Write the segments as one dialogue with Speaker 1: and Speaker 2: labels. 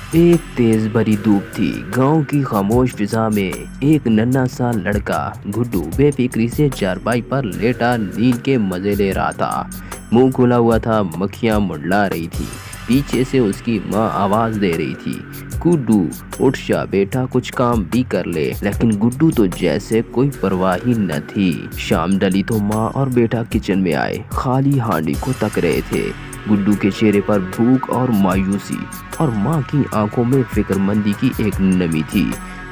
Speaker 1: ایک तेज भरी धूप थी। गांव की खामोश फिजा में एक नन्हा सा लड़का गुड्डू बेफिक्री से चारपाई पर लेटा नींद के मजे ले रहा था। मुंह खुला हुआ था, मक्खियां मंडला रही थी। पीछे से उसकी माँ आवाज दे रही थी, गुड्डू उठ जा बेटा, कुछ काम भी कर ले। लेकिन गुड्डू तो जैसे कोई परवाह ही न थी। शाम ढली तो माँ और बेटा किचन में आए, खाली हांडी को तक रहे थे। गुड्डू के चेहरे पर भूख और मायूसी, और माँ की आंखों में फिक्रमंदी की एक नमी थी।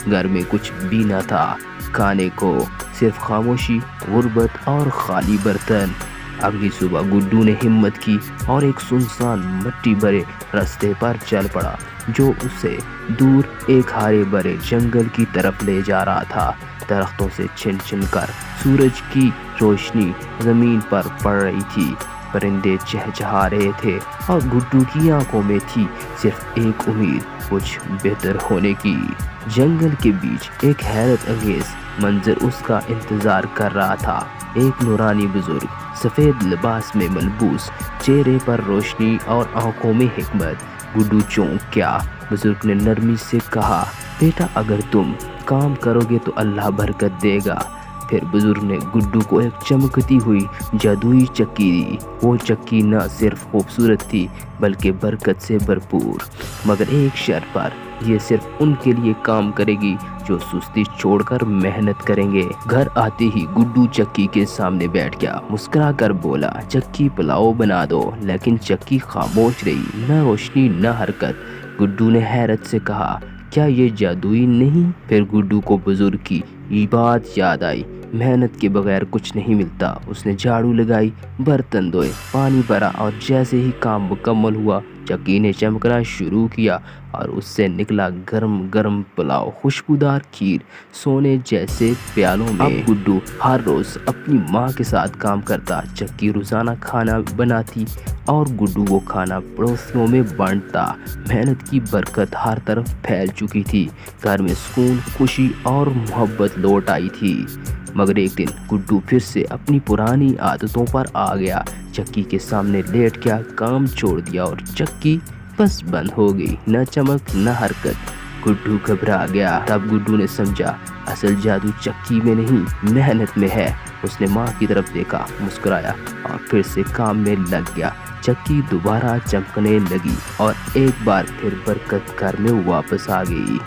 Speaker 1: घर में कुछ भी न था खाने को, सिर्फ खामोशी, गुर्बत और खाली बर्तन। अगली सुबह गुड्डू ने हिम्मत की और एक सुनसान मिट्टी भरे रास्ते पर चल पड़ा, जो उसे दूर एक हरे भरे जंगल की तरफ ले जा रहा था। दरख्तों से छिन छिन कर सूरज की रोशनी जमीन पर पड़ रही थी। परिंदे चहचहा रहे थे और गुड्डू की आंखों में थी सिर्फ एक उम्मीद, कुछ बेहतर होने की। जंगल के बीच एक हैरत अंगेज मंजर उसका इंतजार कर रहा था। एक नूरानी बुजुर्ग, सफेद लिबास में मलबूस, चेहरे पर रोशनी और आंखों में हिकमत। गुड्डू चौंक गया। बुजुर्ग ने नरमी से कहा, बेटा अगर तुम काम करोगे तो अल्लाह बरकत देगा। फिर बुजुर्ग ने गुड्डू को एक चमकती हुई जादुई चक्की दी। वो चक्की न सिर्फ खूबसूरत थी बल्कि बरकत से भरपूर, मगर एक शर्त पर। ये सिर्फ उनके लिए काम करेगी जो सुस्ती छोड़कर मेहनत करेंगे। घर आते ही गुड्डू चक्की के सामने बैठ गया, मुस्कुरा कर बोला, चक्की पुलाव बना दो। लेकिन चक्की खामोश रही, न रोशनी न हरकत। गुड्डू ने हैरत से कहा, क्या ये जादुई नहीं? फिर गुड्डू को बुजुर्ग की ये बात याद आई, मेहनत के बगैर कुछ नहीं मिलता। उसने झाड़ू लगाई, बर्तन धोए, पानी भरा और जैसे ही काम मुकम्मल हुआ, चक्की ने चमकना शुरू किया और उससे निकला गरम गरम पुलाव, खुशबूदार खीर, सोने जैसे प्यालों में। अब गुड्डू हर रोज अपनी माँ के साथ काम करता। चक्की रोजाना खाना बनाती और गुड्डू वो खाना पड़ोसियों में बांटता। मेहनत की बरकत हर तरफ फैल चुकी थी। घर में सुकून, खुशी और मोहब्बत लौट आई थी। मगर एक दिन गुड्डू फिर से अपनी पुरानी आदतों पर आ गया। चक्की के सामने लेट गया, काम छोड़ दिया और चक्की बस बंद हो गई। न चमक न हरकत। गुड्डू घबरा गया। तब गुड्डू ने समझा, असल जादू चक्की में नहीं, मेहनत में है। उसने माँ की तरफ देखा, मुस्कुराया और फिर से काम में लग गया। चक्की दोबारा चमकने लगी और एक बार फिर बरकत घर में वापस आ गई।